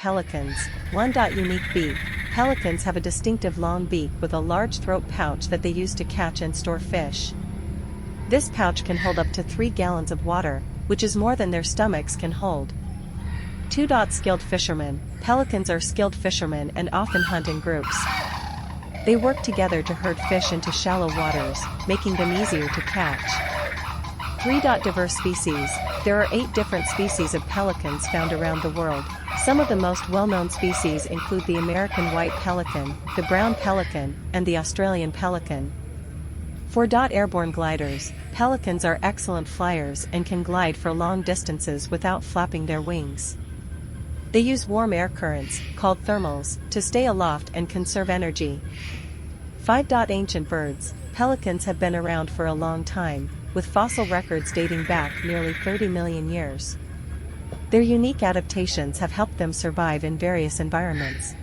Pelicans. 1. Unique beak. Pelicans have a distinctive long beak with a large throat pouch that they use to catch and store fish. This pouch can hold up to 3 gallons of water, which is more than their stomachs can hold. 2. Skilled fishermen. Pelicans are skilled fishermen and often hunt in groups. They work together to herd fish into shallow waters, making them easier to catch. 3. Diverse species. There are 8 different species of pelicans found around the world. Some of the most well-known species include the American White Pelican, the Brown Pelican, and the Australian Pelican. 4. Airborne Gliders. Pelicans are excellent flyers and can glide for long distances without flapping their wings. They use warm air currents, called thermals, to stay aloft and conserve energy. 5. Ancient birds. Pelicans have been around for a long time, with fossil records dating back nearly 30 million years. Their unique adaptations have helped them survive in various environments.